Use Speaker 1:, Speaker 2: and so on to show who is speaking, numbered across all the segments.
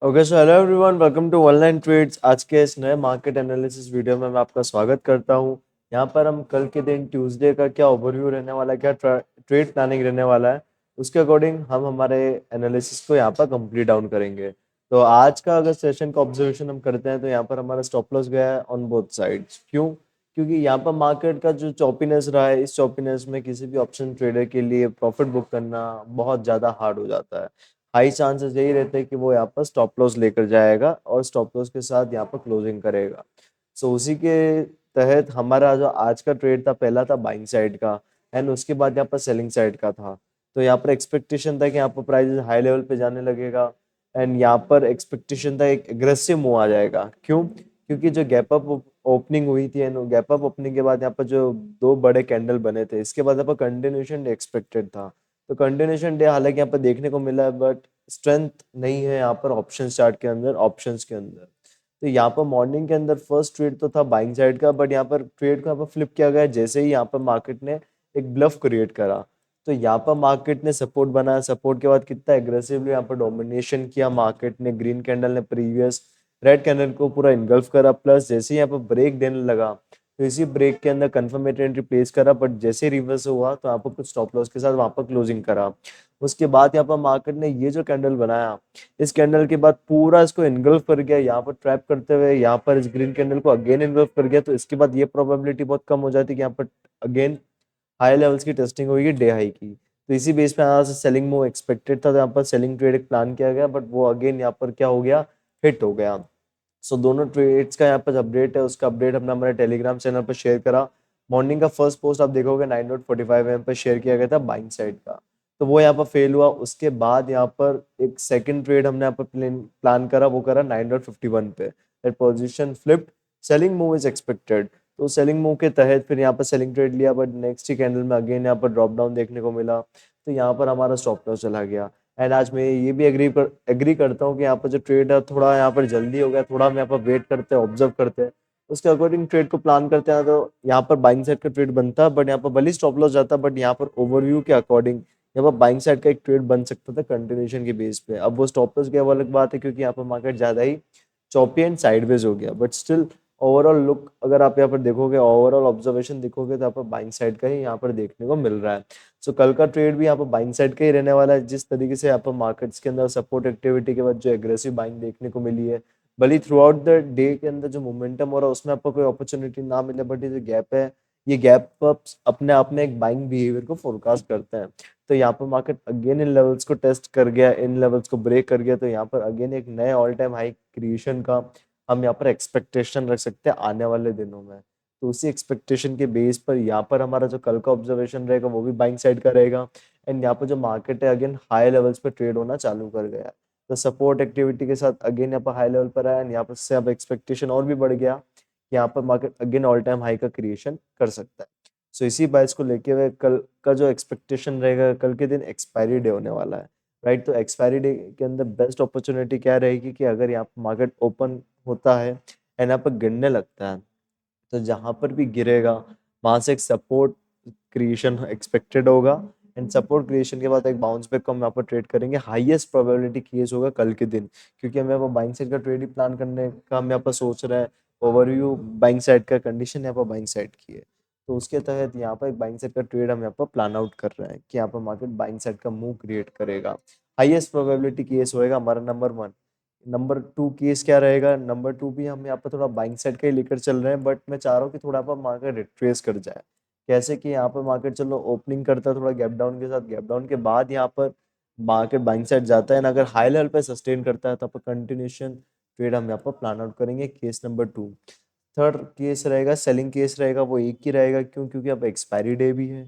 Speaker 1: Okay so hello everyone, welcome to online trades. आज के इस नए मार्केट एनालिसिस वीडियो में मैं आपका स्वागत करता हूं। यहां पर हम कल के दिन ट्यूसडे का क्या ओवरव्यू रहने वाला है, क्या ट्रेड प्लानिंग रहने वाला है, उसके अकॉर्डिंग हम हमारे एनालिसिस को यहां पर कंप्लीट डाउन करेंगे। तो आज का अगर सेशन का ऑब्जर्वेशन हम करते हैं तो यहाँ पर हमारा स्टॉप लॉस गया है ऑन बोथ साइड्स। क्यों? क्योंकि यहाँ पर मार्केट का जो चॉपीनेस रहा है, इस चॉपीनेस में किसी भी ऑप्शन ट्रेडर के लिए प्रॉफिट बुक करना बहुत ज़्यादा हार्ड हो जाता है। हाई चांसेस यही रहते हैं कि वो यहाँ पर स्टॉप लॉस लेकर जाएगा और स्टॉप लॉस के साथ यहाँ पर क्लोजिंग करेगा। सो उसी के तहत हमारा जो आज का ट्रेड था, पहला था बाइंग साइड का एंड उसके बाद यहाँ पर सेलिंग साइड का था। तो यहाँ पर एक्सपेक्टेशन था कि यहाँ पर प्राइस हाई लेवल पे जाने लगेगा एंड यहाँ पर एक्सपेक्टेशन था एक एग्रेसिव मूव आ जाएगा। क्यों? क्योंकि जो गैप अप ओपनिंग हुई थी एंड गैप अप ओपनिंग के बाद यहाँ पर जो दो बड़े कैंडल बने थे, इसके बाद यहाँ पर कंटिन्यूशन एक्सपेक्टेड था। तो कंटिन्यूशन डे हालांकि यहाँ पर देखने को मिला है, बट स्ट्रेंथ नहीं है यहाँ पर ऑप्शन चार्ट के अंदर, ऑप्शंस के अंदर। तो यहाँ पर मॉर्निंग के अंदर फर्स्ट ट्रेड तो था बाइंग साइड का, बट यहाँ पर ट्रेड को यहाँ पर फ्लिप किया गया जैसे ही यहाँ पर मार्केट ने एक ब्लफ क्रिएट करा। तो यहाँ पर मार्केट ने सपोर्ट बनाया, सपोर्ट के बाद कितना एग्रेसिवली यहाँ पर डोमिनेशन किया मार्केट ने। ग्रीन कैंडल ने प्रीवियस रेड कैंडल को पूरा इनगल्फ करा, प्लस जैसे ही यहाँ पर ब्रेक देने लगा तो इसी ब्रेक के अंदर कंफर्मेटरी एंट्री प्लेस करा, बट जैसे रिवर्स हुआ तो यहाँ पर कुछ स्टॉप लॉस के साथ वहां पर क्लोजिंग करा। उसके बाद यहाँ पर मार्केट ने ये जो कैंडल बनाया, इस कैंडल के बाद पूरा इसको इनगल्फ कर गया, यहाँ पर ट्रैप करते हुए यहाँ पर इस ग्रीन कैंडल को अगेन इनगल्फ कर गया। तो इसके बाद ये प्रोबेबिलिटी बहुत कम हो जाती है कि यहाँ पर अगेन हाई लेवल्स की टेस्टिंग होगी डे हाई की। तो इसी बेस पे यहाँ से सेलिंग मूव एक्सपेक्टेड था, तो यहाँ पर सेलिंग ट्रेड एक प्लान किया गया, बट वो अगेन यहाँ पर क्या हो गया, हिट हो गया। सो दोनों ट्रेड्स का यहाँ पर अपडेट है, उसका अपडेट हमने हमारे टेलीग्राम चैनल पर शेयर करा। मॉर्निंग का फर्स्ट पोस्ट आप देखोगे 9:45 AM पर शेयर किया गया था बाइंग साइड का, तो वो यहाँ पर फेल हुआ। उसके बाद यहाँ पर एक सेकंड ट्रेड हमने यहाँ पर प्लान करा, वो करा 9:51 पे। That position flipped, selling move is expected. तो सेलिंग मूव के तहत फिर यहाँ पर सेलिंग ट्रेड लिया, बट नेक्स्ट ही कैंडल में अगेन यहाँ पर ड्रॉप डाउन देखने को मिला, तो यहाँ पर हमारा स्टॉप लॉस चला गया। एंड आज मैं ये भी एग्री करता हूँ कि यहाँ पर जो ट्रेड है थोड़ा यहाँ पर जल्दी हो गया, थोड़ा हम यहाँ पर वेट करते हैं, ऑब्जर्व करते हैं, उसके अकॉर्डिंग ट्रेड को प्लान करते हैं। तो यहाँ पर बाइंग साइड का ट्रेड बनता है, बट यहाँ पर भले स्टॉप लॉस जाता है, बट यहाँ पर ओवरव्यू के अकॉर्डिंग यहाँ पर बाइंग साइड का एक ट्रेड बन सकता था कंटिन्यूशन के बेस पे। अब वो स्टॉप लॉस की वो अलग बात है, क्योंकि यहाँ पर मार्केट ज्यादा ही चॉपी एंड साइडवेज हो गया, बट स्टिल ओवरऑल लुक अगर आप यहाँ पर देखोगे, ओवरऑल ऑब्जर्वेशन देखोगे, तो यहाँ पर बाइंग साइड का ही यहाँ पर देखने को मिल रहा है। सो कल का ट्रेड भी यहाँ पर बाइंग साइड का ही रहने वाला है। जिस तरीके से यहाँ पर मार्केट्स के अंदर सपोर्ट एक्टिविटी के बाद जो एग्रेसिव बाइंग देखने को मिली है, भले थ्रू आउट द डे के अंदर जो मोमेंटम हो रहा है उसमें आपको कोई अपॉर्चुनिटी ना मिले, बट ये जो गैप है, ये गैप अप्स अपने आप में एक बाइंग बिहेवियर को फोरकास्ट करते हैं। तो यहाँ पर मार्केट अगेन इन लेवल्स को टेस्ट कर गया, इन लेवल्स को ब्रेक कर गया, तो यहाँ पर अगेन एक नए ऑल टाइम हाई क्रिएशन का हम यहाँ पर एक्सपेक्टेशन रख सकते हैं आने वाले दिनों में। तो उसी एक्सपेक्टेशन के बेस पर यहाँ पर हमारा जो कल का ऑब्जर्वेशन रहेगा वो भी बाइंग साइड का रहेगा। एंड यहाँ पर जो मार्केट है अगेन हाई लेवल्स पे ट्रेड होना चालू कर गया है। तो सपोर्ट एक्टिविटी के साथ अगेन यहाँ पर हाई लेवल पर आया, यहाँ पर से अब एक्सपेक्टेशन और भी बढ़ गया, यहाँ पर market again all time high का क्रिएशन कर सकता है। सो इसी बाइस को लेके हुए कल का जो एक्सपेक्टेशन रहेगा, कल के दिन एक्सपायरी डे होने वाला है, राइट। तो एक्सपायरी डे के अंदर बेस्ट अपॉर्चुनिटी क्या रहेगी कि अगर यहाँ पर मार्केट ओपन होता है एंड यहाँ पर गिरने लगता है, तो जहां पर भी गिरेगा वहां से एक सपोर्ट क्रिएशन एक्सपेक्टेड होगा। एंड सपोर्ट क्रिएशन के बाद एक बाउंस बैक को हम यहाँ पर ट्रेड करेंगे। हाईएस्ट प्रोबेबिलिटी केस होगा कल के दिन, क्योंकि हम यहाँ पर बाइंग साइड का ट्रेड ही प्लान करने का हम यहाँ पर सोच रहे हैं। ओवरव्यू बाइंग साइड का कंडीशन यहाँ पर बाइंग साइड की है, तो उसके तहत यहाँ पर एक बाइंग साइड का ट्रेड हम यहाँ पर प्लान आउट कर रहे हैं कि यहाँ पर मार्केट बाइंग साइड का मूव क्रिएट करेगा। हाईएस्ट प्रोबेबिलिटी केस होएगा हमारा नंबर 1। नंबर 2 केस क्या रहेगा? नंबर 2 भी हम यहाँ पर थोड़ा बाइंग साइड का ही लेकर चल रहे हैं, बट मैं चाह रहा हूँ कि थोड़ा पर मार्केट रिट्रेस कर जाए। कैसे कि यहाँ पर मार्केट चलो ओपनिंग करता है थोड़ा गैप डाउन के साथ, गैप डाउन के बाद यहाँ पर मार्केट बाइंग साइड जाता है ना, अगर हाई लेवल पे सस्टेन करता है तो पर कंटिन्यूशन ट्रेड हम यहाँ पर प्लान आउट करेंगे, केस नंबर 2। थर्ड केस रहेगा सेलिंग केस रहेगा, वो एक ही रहेगा। क्यों? क्योंकि अब एक्सपायरी डे भी है,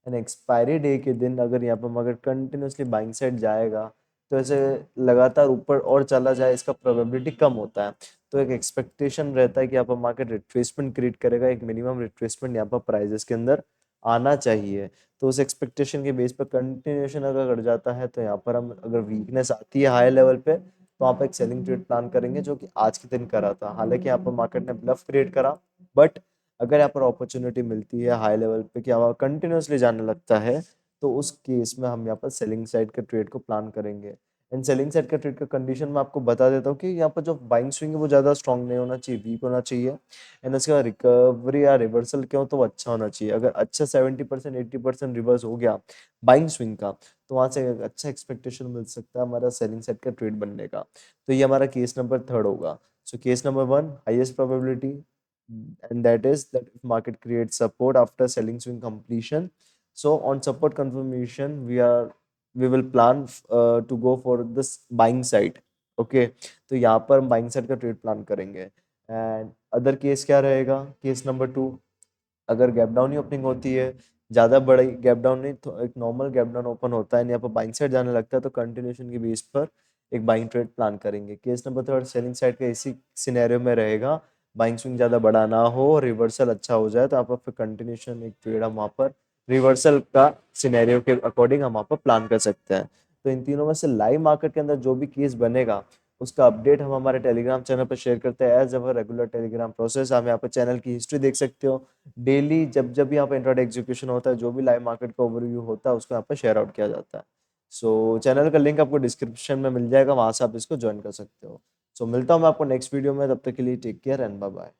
Speaker 1: एंड एक्सपायरी डे के दिन अगर यहाँ पर मार्केट कंटिन्यूसली बाइंग साइड जाएगा तो ऐसे लगातार ऊपर और चला जाए, इसका प्रोबेबिलिटी कम होता है। तो एक एक्सपेक्टेशन रहता है कि यहाँ पर मार्केट रिट्रेसमेंट क्रिएट करेगा, एक मिनिमम रिट्रेसमेंट यहाँ पर प्राइजेस के अंदर आना चाहिए। तो उस एक्सपेक्टेशन के बेस पर कंटिन्यूशन अगर घट जाता है तो यहाँ पर हम अगर वीकनेस आती है हाई लेवल पे, तो आप एक सेलिंग ट्रेड प्लान करेंगे, जो कि आज के दिन करा था। हालांकि यहाँ पर मार्केट ने ब्लफ क्रिएट करा, बट अगर यहाँ पर अपॉर्चुनिटी मिलती है हाई लेवल पे कि हवा कंटिन्यूसली जाने लगता है, तो उस केस में हम यहाँ पर सेलिंग साइड के ट्रेड को प्लान करेंगे। एंड सेलिंग साइड का ट्रेड का कंडीशन मैं आपको बता देता हूँ कि यहाँ पर जो बाइंग स्विंग है वो ज़्यादा स्ट्रांग नहीं होना चाहिए, वीक होना चाहिए। एंड उसके बाद रिकवरी या रिवर्सल क्यों, तो वो अच्छा होना चाहिए। अगर अच्छा 70% 80% रिवर्स हो गया बाइंग स्विंग का, तो वहाँ से एक अच्छा एक्सपेक्टेशन मिल सकता है हमारा सेलिंग साइड का ट्रेड बनने का। तो ये हमारा केस नंबर थर्ड होगा। So case number one, highest probability, and that is that if market creates support after selling swing completion, so on support confirmation we will plan to go for this buying side. Okay, तो यहाँ पर हम buying side का trade plan करेंगे। And other case क्या रहेगा, case number two, अगर gap down ही opening होती है, ज़्यादा बड़ी गैप डाउन नहीं तो एक नॉर्मल गैप डाउन ओपन होता है, यहाँ पर बाइंग साइड जाने लगता है, तो कंटिन्यूशन की बेस पर एक बाइंग ट्रेड प्लान करेंगे। Case number third, selling side का इसी सिनेरियो में रहेगा, बाइंग स्विंग ज़्यादा बड़ा ना हो, रिवर्सल अच्छा हो जाए, तो आप फिर कंटिन्यूशन एक ट्रेड हम वहाँ पर रिवर्सल का सिनेरियो के अकॉर्डिंग हम वहाँ पर प्लान कर सकते हैं। तो इन तीनों में से लाइव मार्केट के अंदर जो भी केस बनेगा उसका अपडेट हम हमारे टेलीग्राम चैनल पर शेयर करते हैं as our regular Telegram process. आप यहाँ पर चैनल की हिस्ट्री देख सकते हो, डेली जब जब भी यहाँ पे इंट्राडे एग्जीक्यूशन होता है, जो भी लाइव मार्केट का ओवरव्यू होता है उसको यहाँ पे शेयर आउट किया जाता है। सो चैनल का लिंक आपको डिस्क्रिप्शन में मिल जाएगा, वहां से आप इसको ज्वाइन कर सकते हो। सो मिलता हूँ मैं आपको नेक्स्ट वीडियो में, तब तक के लिए take care and bye bye.